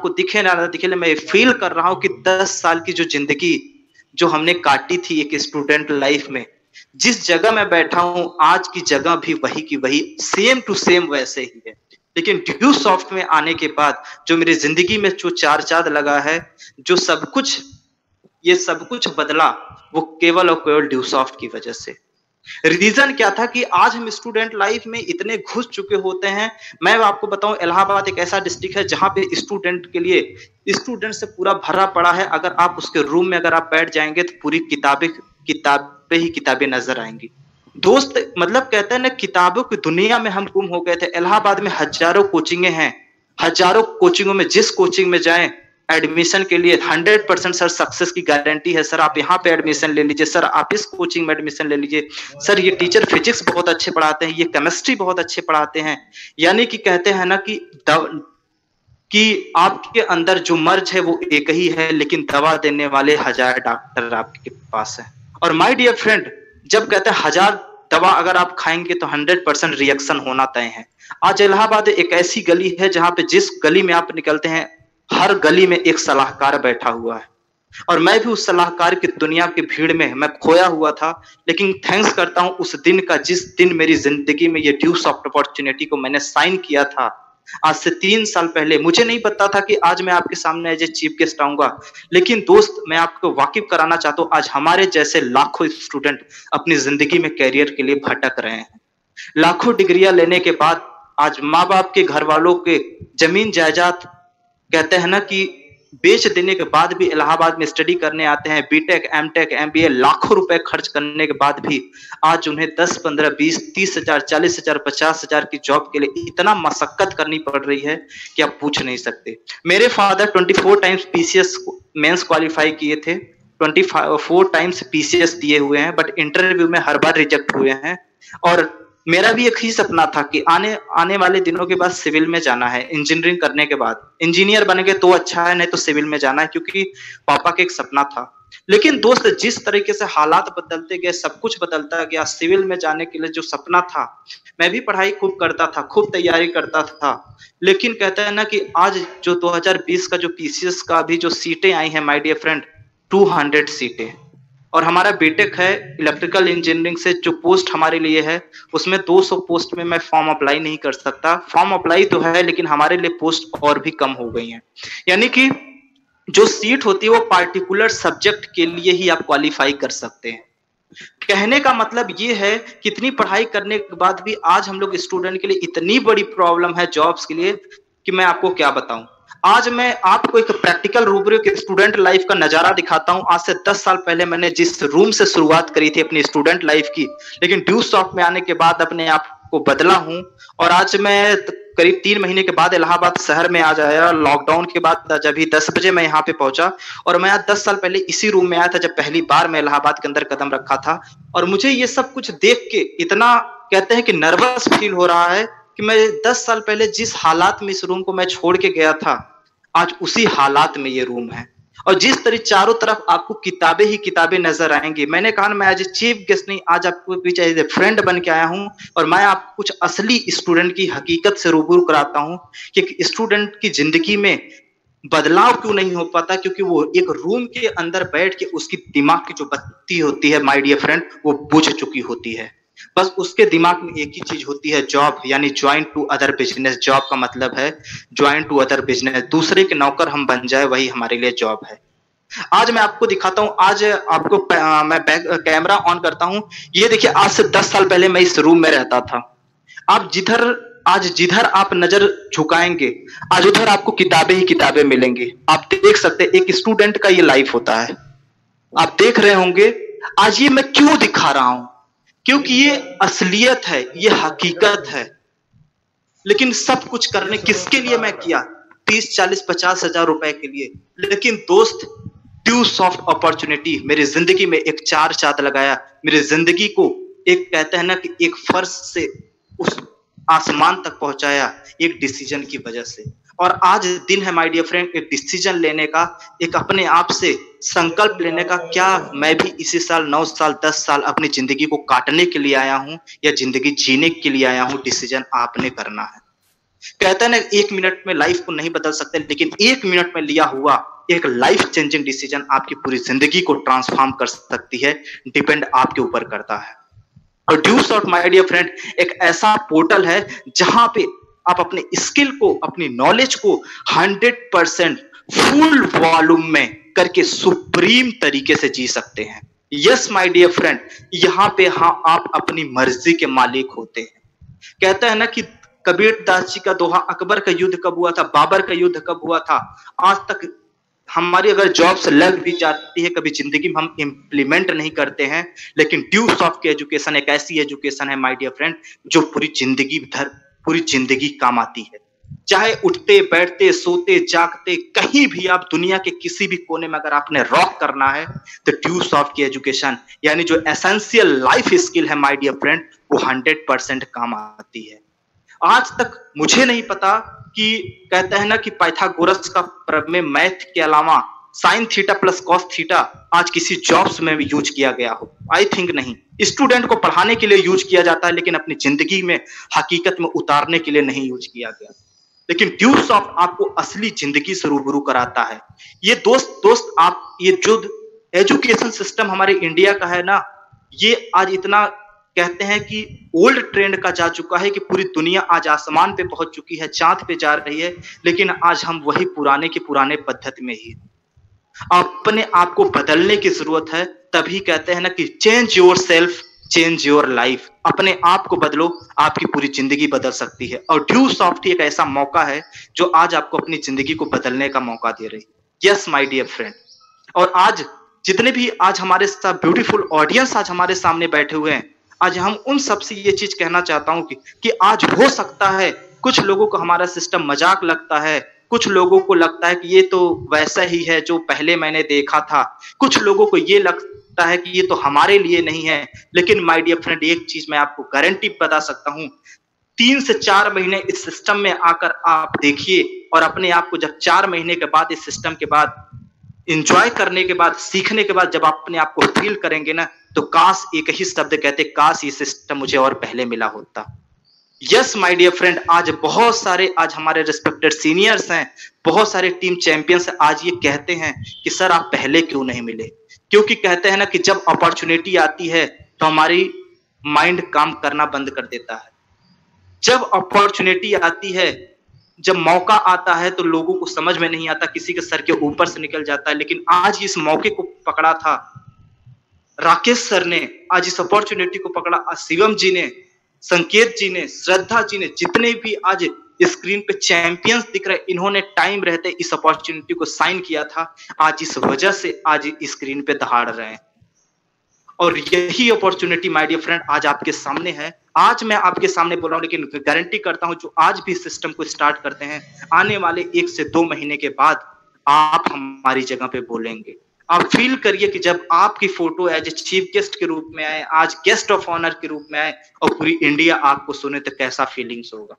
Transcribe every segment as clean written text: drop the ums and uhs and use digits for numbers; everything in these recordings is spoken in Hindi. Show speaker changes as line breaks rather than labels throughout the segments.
आपको दिखे ना दिखे, मैं फील कर रहा हूँ कि 10 साल की जो जिंदगी जो हमने काटी थी एक स्टूडेंट लाइफ में, जिस जगह मैं बैठा हूँ आज की जगह भी वही की वही, सेम टू सेम वैसे ही है। लेकिन ड्यू सॉफ्ट में आने के बाद जो मेरी जिंदगी में जो चार चांद लगा है, जो सब कुछ ये सब कुछ बदला, वो केवल और केवल ड्यू सॉफ्ट की वजह से। रीजन क्या था कि आज हम स्टूडेंट लाइफ में इतने घुस चुके होते हैं। मैं आपको बताऊं, इलाहाबाद एक ऐसा डिस्ट्रिक्ट है जहां पे स्टूडेंट के लिए स्टूडेंट से पूरा भरा पड़ा है। अगर आप उसके रूम में अगर आप बैठ जाएंगे तो पूरी किताबें किताबें ही किताबें नजर आएंगी। दोस्त मतलब कहते हैं ना, किताबों की दुनिया में हम गुम हो गए थे। इलाहाबाद में हजारों कोचिंगें हैं, हजारों कोचिंगों में जिस कोचिंग में जाएं एडमिशन के लिए 100% सर सक्सेस की गारंटी है। सर आप यहाँ पे एडमिशन ले लीजिए, सर आप इस कोचिंग में एडमिशन ले लीजिए, सर ये टीचर फिजिक्स बहुत अच्छे पढ़ाते हैं, ये केमिस्ट्री बहुत अच्छे पढ़ाते हैं। यानी कि कहते हैं ना कि आपके अंदर जो मर्ज है वो एक ही है, लेकिन दवा देने वाले हजार डॉक्टर आपके पास है। और माय डियर फ्रेंड, जब कहते हैं 1000 दवा अगर आप खाएंगे तो 100% रिएक्शन होना तय है। आज इलाहाबाद एक ऐसी गली है जहां पे जिस गली में आप निकलते हैं हर गली में एक सलाहकार बैठा हुआ है। और मैं भी उस सलाहकार की दुनिया की भीड़ में मैं खोया हुआ था। लेकिन थैंक्स करता हूं उस दिन का, जिस दिन मेरी जिंदगी में ये ड्यू सॉफ्ट अपॉर्चुनिटी को मैंने साइन किया था। आज से 3 साल पहले मुझे नहीं पता था कि आज मैं आपके सामने एज ए चीफ गेस्ट आऊंगा। लेकिन दोस्त मैं आपको वाकिफ कराना चाहता हूं, आज हमारे जैसे लाखों स्टूडेंट अपनी जिंदगी में कैरियर के लिए भटक रहे हैं। लाखों डिग्रियां लेने के बाद आज माँ बाप के घर वालों के जमीन जायदाद कहते हैं ना कि बेच देने के बाद भी इलाहाबाद में स्टडी करने आते हैं। बीटेक, एमटेक, एमबीए लाखों रुपए खर्च करने के बाद भी आज उन्हें 10, 15, 20, 30 हजार, 40 हजार, 50 हजार की जॉब के लिए इतना मशक्कत करनी पड़ रही है कि आप पूछ नहीं सकते। मेरे father 24 times PCS mains qualify किए थे, 24 टाइम्स पीसीएस दिए हुए हैं, बट इंटरव्यू में हर बार रिजेक्ट हुए हैं। और मेरा भी एक ही सपना था कि आने वाले दिनों के बाद सिविल में जाना है। इंजीनियरिंग करने के बाद इंजीनियर बनेंगे तो अच्छा है, नहीं तो सिविल में जाना है, क्योंकि पापा का एक सपना था। लेकिन दोस्त जिस तरीके से हालात बदलते गए, सब कुछ बदलता गया। सिविल में जाने के लिए जो सपना था, मैं भी पढ़ाई खूब करता था, खूब तैयारी करता था। लेकिन कहता है ना कि आज जो 2020 का जो पीसीएस का अभी जो सीटें आई हैं माय डियर फ्रेंड, 200 सीटें। और हमारा बीटेक है इलेक्ट्रिकल इंजीनियरिंग से, जो पोस्ट हमारे लिए है उसमें 200 पोस्ट में मैं फॉर्म अप्लाई नहीं कर सकता। फॉर्म अप्लाई तो है लेकिन हमारे लिए पोस्ट और भी कम हो गई हैं। यानी कि जो सीट होती है वो पार्टिकुलर सब्जेक्ट के लिए ही आप क्वालिफाई कर सकते हैं। कहने का मतलब ये है कि इतनी पढ़ाई करने के बाद भी आज हम लोग स्टूडेंट के लिए इतनी बड़ी प्रॉब्लम है जॉब्स के लिए कि मैं आपको क्या बताऊं। आज मैं आपको एक प्रैक्टिकल रूबरू के स्टूडेंट लाइफ का नजारा दिखाता हूं। आज से 10 साल पहले मैंने जिस रूम से शुरुआत करी थी अपनी स्टूडेंट लाइफ की, लेकिन ड्यू सॉफ्ट में आने के बाद अपने आप को बदला हूं। और आज मैं करीब 3 महीने के बाद इलाहाबाद शहर में आ जाया। लॉकडाउन के बाद आज अभी 10 बजे मैं यहाँ पे पहुंचा। और मैं आज 10 साल पहले इसी रूम में आया था जब पहली बार मैं इलाहाबाद के अंदर कदम रखा था। और मुझे ये सब कुछ देख के इतना कहते हैं कि नर्वस फील हो रहा है कि मैं 10 साल पहले जिस हालात में इस रूम को मैं छोड़ के गया था, आज उसी हालात में ये रूम है। और जिस तरह चारों तरफ आपको किताबें ही किताबें नजर आएंगी। मैंने कहा मैं आज चीफ गेस्ट नहीं, आज आपको बीच एज ए फ्रेंड बन के आया हूं। और मैं आपको कुछ असली स्टूडेंट की हकीकत से रूबरू कराता हूं कि स्टूडेंट की जिंदगी में बदलाव क्यों नहीं हो पाता, क्योंकि वो एक रूम के अंदर बैठ के उसकी दिमाग की जो बत्ती होती है माय डियर फ्रेंड, वो बुझ चुकी होती है। बस उसके दिमाग में एक ही चीज होती है, जॉब, यानी join to other business. Job का मतलब है ज्वाइन टू अदर बिजनेस, दूसरे के नौकर हम बन जाए, वही हमारे लिए जॉब है। आज मैं आपको दिखाता हूं, आज आपको मैं कैमरा ऑन करता हूं। ये देखिए, आज से 10 साल पहले मैं इस रूम में रहता था। आप जिधर आप नजर झुकाएंगे, आज उधर आपको किताबें ही किताबें मिलेंगी। आप देख सकते हैं एक स्टूडेंट का ये लाइफ होता है। आप देख रहे होंगे आज ये मैं क्यों दिखा रहा हूं, क्योंकि ये असलियत है, ये हकीकत है। लेकिन सब कुछ करने किसके लिए मैं किया? 30, 40, 50 हजार रुपए के लिए। लेकिन दोस्त, ड्यू सॉफ्ट अपॉर्चुनिटी मेरी जिंदगी में एक चार चांद लगाया। मेरी जिंदगी को एक कहते हैं ना कि एक फर्श से उस आसमान तक पहुंचाया, एक डिसीजन की वजह से। और आज दिन है माय डियर फ्रेंड, एक डिसीजन लेने का, एक अपने आप से संकल्प लेने का। क्या मैं भी इसी साल 9 साल 10 साल अपनी जिंदगी को काटने के लिए आया हूं या जिंदगी जीने के लिए आया हूं? डिसीजन आपने करना है। कहते हैं ना, 1 मिनट में लाइफ को नहीं बदल सकते, लेकिन 1 मिनट में लिया हुआ एक लाइफ चेंजिंग डिसीजन आपकी पूरी जिंदगी को ट्रांसफॉर्म कर सकती है। डिपेंड आपके ऊपर करता है। और ड्यू शॉट माय डियर फ्रेंड एक ऐसा पोर्टल है जहां पे आप अपने स्किल को, अपनी नॉलेज को 100% फुल वॉल्यूम में करके सुप्रीम तरीके से जी सकते हैं। यस माय डियर फ्रेंड, यहाँ पे हाँ आप अपनी मर्जी के मालिक होते हैं। कहता है ना कि कबीर दास जी का दोहा, अकबर का युद्ध कब हुआ था, बाबर का युद्ध कब हुआ था, आज तक हमारी अगर जॉब्स लग भी जाती है कभी जिंदगी में हम इंप्लीमेंट नहीं करते हैं। लेकिन ड्यू शॉट की एजुकेशन एक ऐसी एजुकेशन है माय डियर फ्रेंड जो पूरी जिंदगी काम आती है। चाहे उठते बैठते सोते जागते कहीं भी आप दुनिया के किसी भी कोने में अगर आपने रॉक करना है तो ड्यू शॉट की एजुकेशन यानी जो एसेंशियल लाइफ स्किल है माय डियर फ्रेंड वो 100% काम आती है। आज तक मुझे नहीं पता कि कहते हैं ना कि पाइथागोरस का प्रमेय मैथ के अलावा sine theta plus cos theta आज किसी जॉब्स में भी यूज किया गया हो। आई थिंक नहीं। स्टूडेंट को पढ़ाने के लिए यूज किया जाता है लेकिन अपनी जिंदगी में हकीकत में उतारने के लिए नहीं यूज किया गया। लेकिन ड्यू शॉट आपको असली जिंदगी से रूबरू कराता है। ये दोस्त आप ये जो एजुकेशन सिस्टम हमारे इंडिया का है ना, ये आज इतना कहते हैं कि ओल्ड ट्रेंड का जा चुका है कि पूरी दुनिया आज आसमान पे पहुंच चुकी है, चांद पे जा रही है, लेकिन आज हम वही पुराने के पुराने पद्धति में ही। अपने आप को बदलने की जरूरत है। तभी कहते हैं ना कि change your self change your life. अपने आप को बदलो, आपकी पूरी जिंदगी बदल सकती है। और ड्यू शॉट एक ऐसा मौका है जो आज आपको अपनी जिंदगी को बदलने का मौका दे रही है। Yes my dear friend. और आज जितने भी आज हमारे साथ ब्यूटीफुल ऑडियंस आज हमारे सामने बैठे हुए हैं, आज हम उन सबसे ये चीज कहना चाहता हूं कि आज हो सकता है कुछ लोगों को हमारा सिस्टम मजाक लगता है, कुछ लोगों को लगता है कि ये तो वैसा ही है जो पहले मैंने देखा था, कुछ लोगों को ये लगता है कि ये तो हमारे लिए नहीं है। लेकिन माय डियर फ्रेंड एक चीज मैं आपको गारंटी बता सकता हूं, 3 से 4 महीने इस सिस्टम में आकर आप देखिए और अपने आप को जब 4 महीने के बाद इस सिस्टम के बाद एंजॉय करने के बाद, सीखने के बाद जब आप अपने आप को फील करेंगे ना, तो काश एक ही शब्द कहते, काश ये सिस्टम मुझे और पहले मिला होता। यस माय डियर फ्रेंड, आज बहुत सारे आज हमारे रिस्पेक्टेड सीनियर्स हैं, बहुत सारे टीम चैंपियंस आज ये कहते हैं कि सर आप पहले क्यों नहीं मिले। क्योंकि कहते हैं ना कि जब अपॉर्चुनिटी आती है तो हमारी माइंड काम करना बंद कर देता है। जब अपॉर्चुनिटी आती है, जब मौका आता है तो लोगों को समझ में नहीं आता, किसी के सर के ऊपर से निकल जाता है। लेकिन आज इस मौके को पकड़ा था राकेश सर ने, आज इस अपॉर्चुनिटी को पकड़ा शिवम जी ने, संकेत जी ने, श्रद्धा जी ने, जितने भी आज स्क्रीन पे चैंपियंस दिख रहे, इन्होंने टाइम रहते इस अपॉर्चुनिटी को साइन किया था। आज इस वजह से आज स्क्रीन पे दहाड़ रहे हैं। और यही अपॉर्चुनिटी माय डियर फ्रेंड आज आपके सामने है। आज मैं आपके सामने बोल रहा हूं, लेकिन गारंटी करता हूं जो आज भी सिस्टम को स्टार्ट करते हैं, आने वाले 1 से 2 महीने के बाद आप हमारी जगह पे बोलेंगे। आप फील करिए कि जब आपकी photo as a chief guest के रूप में आए, आज गेस्ट ऑफ ऑनर के रूप में आए और पूरी इंडिया आपको सुने तो कैसा फीलिंग्स होगा।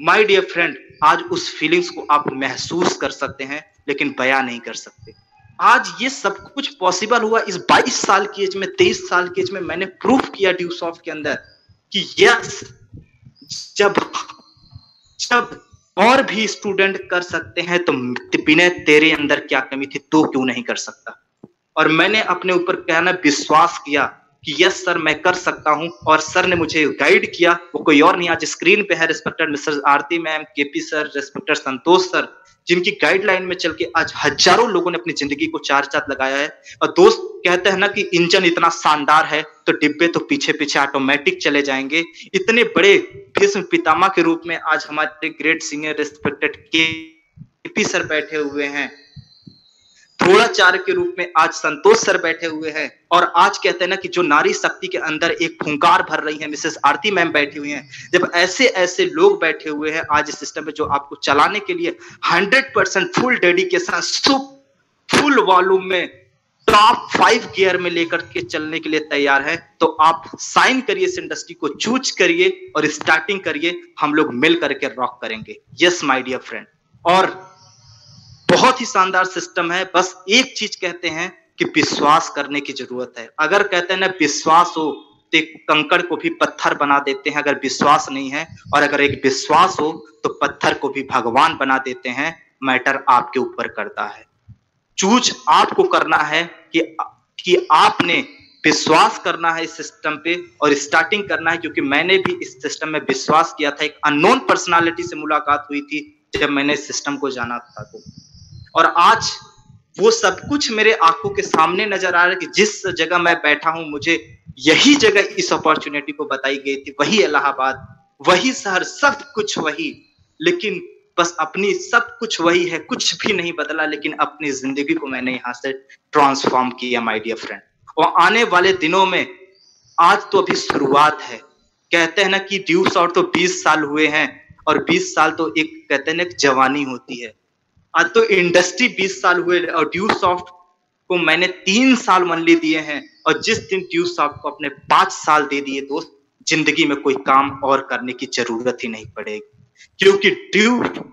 माय डियर फ्रेंड, आज उस फीलिंग्स को आप महसूस कर सकते हैं लेकिन बयां नहीं कर सकते। आज ये सब कुछ पॉसिबल हुआ इस 22 साल की एज में, 23 साल की एज में मैंने प्रूफ किया ड्यू शॉट के अंदर कि यस, जब और भी स्टूडेंट कर सकते हैं तो विनय तेरे अंदर क्या कमी थी, तो क्यों नहीं कर सकता। और मैंने अपने ऊपर कहना विश्वास किया कि यस सर मैं कर सकता हूं। और सर ने मुझे गाइड किया, वो कोई और नहीं आज स्क्रीन पे है, रिस्पेक्टेड मिस्टर आरती मैम, केपी सर, रिस्पेक्टेड संतोष सर, जिनकी गाइडलाइन में चल के आज हजारों लोगों ने अपनी जिंदगी को चार चांद लगाया है। और दोस्त कहते हैं ना कि इंजन इतना शानदार है तो डिब्बे तो पीछे पीछे ऑटोमेटिक चले जाएंगे। इतने बड़े भीष्म पितामह के रूप में आज हमारे great senior respected KP sir बैठे हुए हैं, द्रोणाचार्य के रूप में आज संतोष सर बैठे हुए हैं। और आज कहते हैं ना कि जो नारी शक्ति के अंदर एक फुंकार भर रही है, मिसेस आरती मैम बैठी हुई हैं। जब ऐसे ऐसे लोग बैठे हुए हैं आज इस सिस्टम में जो आपको चलाने के लिए 100% फुल डेडिकेशन, फुल वॉल्यूम में टॉप 5 गियर में लेकर के चलने के लिए तैयार है, तो आप साइन करिए, इस इंडस्ट्री को चूज करिए और स्टार्टिंग करिए। हम लोग मिल करके रॉक करेंगे। यस माय डियर फ्रेंड, और बहुत ही शानदार सिस्टम है। बस एक चीज कहते हैं कि विश्वास करने की जरूरत है। अगर कहते हैं ना विश्वास हो तो एक कंकड़ को भी पत्थर बना देते हैं अगर विश्वास नहीं है, और अगर एक विश्वास हो तो पत्थर को भी भगवान बना देते हैं। मैटर आपके ऊपर करता है। चूज आपको करना है कि आपने विश्वास करना है इस सिस्टम पे और स्टार्टिंग करना है, क्योंकि मैंने भी इस सिस्टम में विश्वास किया था। एक अननोन पर्सनालिटी से मुलाकात हुई थी जब मैंने इस सिस्टम को जाना था तो, और आज वो सब कुछ मेरे आंखों के सामने नजर आ रहा है कि जिस जगह मैं बैठा हूं मुझे यही जगह इस अपॉर्चुनिटी को बताई गई थी, वही इलाहाबाद, वही शहर, सब कुछ वही, लेकिन बस अपनी सब कुछ वही है, कुछ भी नहीं बदला, लेकिन अपनी जिंदगी को मैंने यहाँ से ट्रांसफॉर्म किया माय डियर फ्रेंड। और आने वाले दिनों में, आज तो अभी शुरुआत है। कहते हैं ना कि ड्यू सॉफ्ट तो 20 साल हुए हैं, और 20 साल तो एक कहते हैं ना एक जवानी होती है। आज तो इंडस्ट्री 20 साल हुए और ड्यू सॉफ्ट को मैंने 3 साल मनली दिए हैं, और जिस दिन ड्यू सॉफ्ट को अपने 5 साल दे दिए दोस्त, जिंदगी में कोई काम और करने की जरूरत ही नहीं पड़ेगी, क्योंकि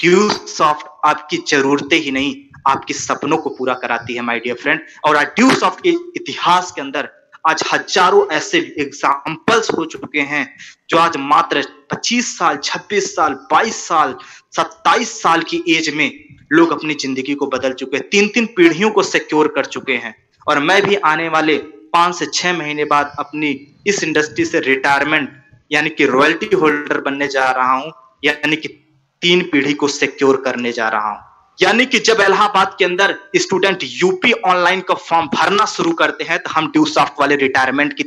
ड्यू सॉफ्ट आपकी जरूरतें ही नहीं, आपके सपनों को पूरा कराती है माय डियर फ्रेंड। और आज ड्यू सॉफ्ट के इतिहास के अंदर आज हजारों ऐसे एग्जाम्पल्स हो चुके हैं जो आज मात्र 25 साल, 26 साल, 22 साल, 27 साल की एज में लोग अपनी जिंदगी को बदल चुके हैं, 3-3 पीढ़ियों को सिक्योर कर चुके हैं। और मैं भी आने वाले 5 से 6 महीने बाद अपनी इस इंडस्ट्री से रिटायरमेंट यानी कि रॉयल्टी होल्डर बनने जा रहा हूं, यानी कि 3 पीढ़ी को सिक्योर करने जा रहा हूं। यानी कि जब इलाहाबाद के अंदर स्टूडेंट यूपी ऑनलाइन का फॉर्म भरना शुरू करते हैं तो हम ड्यू सॉफ्ट वाले रिटायरमेंट की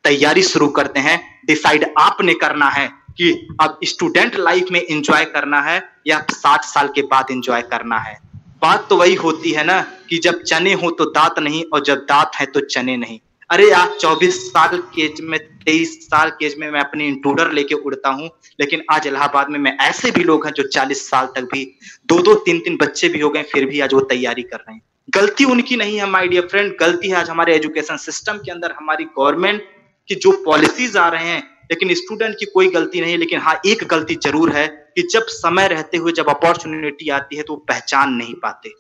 तैयारी शुरू करते हैं। डिसाइड आपने करना है कि अब स्टूडेंट लाइफ में एंजॉय करना है या 60 साल के बाद एंजॉय करना है। बात तो वही होती है ना कि जब चने हो तो दांत नहीं, और जब दांत है तो चने नहीं। अरे आज 24 साल के एज में, 23 साल के एज में मैं अपनी इंट्रूडर लेके उड़ता हूं, लेकिन आज इलाहाबाद में ऐसे भी लोग हैं जो 40 साल तक भी 2-2, 3-3 बच्चे भी हो गए, फिर भी आज वो तैयारी कर रहे हैं। गलती उनकी नहीं है माय डियर फ्रेंड, गलती है आज हमारे एजुकेशन सिस्टम के अंदर, हमारी गवर्नमेंट की जो पॉलिसीज आ रहे हैं। लेकिन स्टूडेंट की कोई गलती नहीं है, लेकिन हाँ एक गलती जरूर है कि जब समय रहते हुए जब अपॉर्चुनिटी आती है तो वो पहचान नहीं पाते,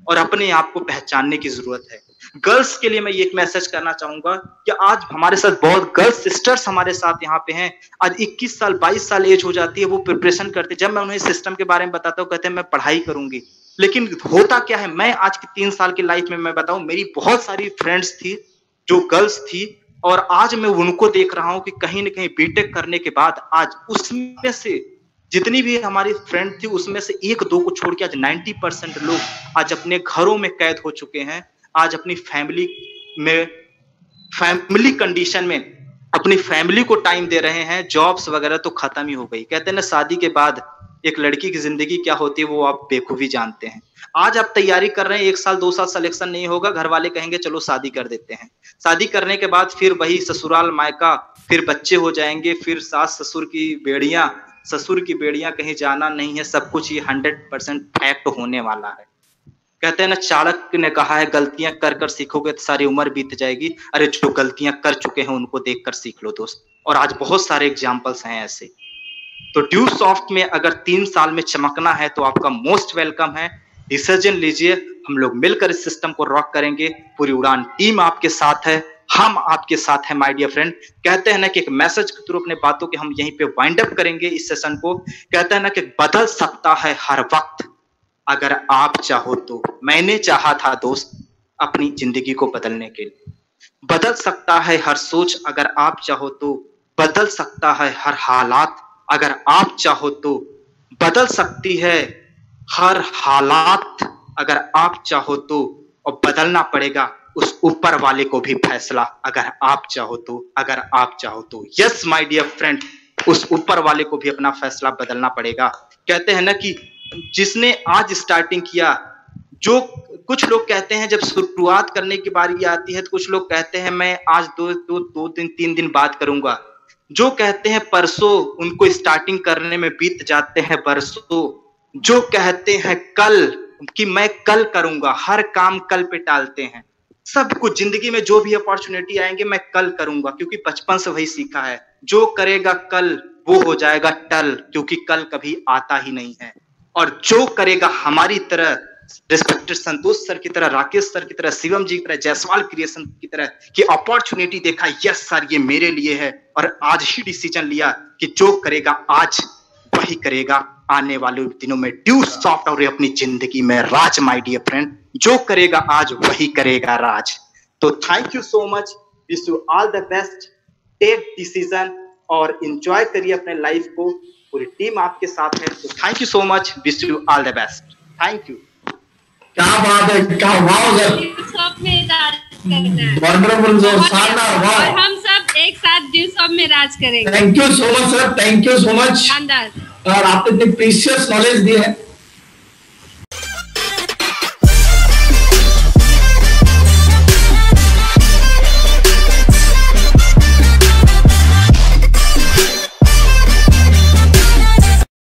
और अपने आप को पहचानने की जरूरत है। गर्ल्स के लिए मैं ये एक मैसेज करना चाहूंगा कि आज हमारे साथ बहुत गर्ल्स सिस्टर्स हमारे साथ यहाँ पे हैं। आज 21 साल 22 साल एज हो जाती है, वो प्रिपरेशन करते, जब मैं उन्हें सिस्टम के बारे में बताता हूँ कहते हैं मैं पढ़ाई करूंगी, लेकिन होता क्या है, मैं आज की 3 साल की लाइफ में मैं बताऊं, मेरी बहुत सारी फ्रेंड्स थी जो गर्ल्स थी, और आज मैं उनको देख रहा हूं कि कहीं ना कहीं बीटेक करने के बाद आज उसमें से जितनी भी हमारी फ्रेंड थी उसमें से 1-2 को छोड़ के आज 90% लोग आज अपने घरों में कैद हो चुके हैं। आज अपनी फैमिली कंडीशन में अपनी फैमिली को टाइम दे रहे हैं। जॉब्स वगैरह तो खत्म ही हो गई। कहते हैं ना शादी के बाद एक लड़की की जिंदगी क्या होती है वो आप बेखूबी जानते हैं। आज आप तैयारी कर रहे हैं, 1 साल 2 साल सिलेक्शन नहीं होगा, घर वाले कहेंगे चलो शादी कर देते हैं। शादी करने के बाद फिर वही ससुराल मायका, फिर बच्चे हो जाएंगे, फिर सास ससुर की बेड़ियां, कहीं जाना नहीं है। सब कुछ ये 100% फैक्ट होने वाला है। कहते हैं ना चाणक्य ने कहा है गलतियां कर कर सीखोगे तो सारी उम्र बीत जाएगी। अरे जो गलतियां कर चुके हैं उनको देखकर सीख लो दोस्त। और आज बहुत सारे एग्जाम्पल्स हैं ऐसे। तो ड्यू सॉफ्ट में अगर 3 साल में चमकना है तो आपका मोस्ट वेलकम है। डिसीजन लीजिए, हम लोग मिलकर इस सिस्टम को रॉक करेंगे। पूरी उड़ान टीम आपके साथ है, हम आपके साथ हैं माय डियर फ्रेंड। कहते हैं ना कि एक मैसेज के थ्रू अपने बातों के हम यहीं पे वाइंड अप करेंगे इस सेशन को। कहते हैं ना कि बदल सकता है हर वक्त अगर आप चाहो तो। मैंने चाहा था दोस्त अपनी जिंदगी को बदलने के लिए। बदल सकता है हर सोच अगर आप चाहो तो। बदल सकता है हर हालात अगर आप चाहो तो। बदल सकती है हर हालात अगर आप चाहो तो। और बदलना पड़ेगा उस ऊपर वाले को भी फैसला अगर आप चाहो तो। अगर आप चाहो तो यस माय डियर फ्रेंड, उस ऊपर वाले को भी अपना फैसला बदलना पड़ेगा। कहते हैं ना कि जिसने आज स्टार्टिंग किया, जो कुछ लोग कहते हैं जब शुरुआत करने की बारी आती है तो कुछ लोग कहते हैं मैं आज 2-3 दिन बाद करूंगा। जो कहते हैं परसों, उनको स्टार्टिंग करने में बीत जाते हैं बरसों। जो कहते हैं कल कि मैं कल करूंगा, हर काम कल पे टालते हैं। सब कुछ जिंदगी में जो भी अपॉर्चुनिटी आएंगे मैं कल करूंगा, क्योंकि बचपन से वही सीखा है। जो करेगा कल वो हो जाएगा टल, क्योंकि कल कभी आता ही नहीं है। और जो करेगा हमारी तरह रिस्पेक्टेड संतोष सर की तरह, राकेश सर की तरह, शिवम जी की तरह, जायसवाल क्रिएशन की तरह कि अपॉर्चुनिटी देखा, यस सर ये मेरे लिए है, और आज ही डिसीजन लिया कि जो करेगा आज वही करेगा आने वाले दिनों में। ड्यू सॉफ्ट और अपनी जिंदगी में राज माय डियर फ्रेंड, जो करेगा आज वही करेगा राज। तो thank you so much, wish you all the best, take decision और एंजॉय करिए अपने लाइफ को, पूरी टीम आपके साथ है। तो thank you so much, wish you all the best, thank you.
क्या बात है, क्या वाव सर, वंडरफुल सर, शानदार, वाव।
और हम सब एक साथ ड्यू सॉफ्ट में राज करेंगे।
Thank you so much sir, thank you so much.
शानदार।
और आपने इतनी प्रीशियस नॉलेज दी है।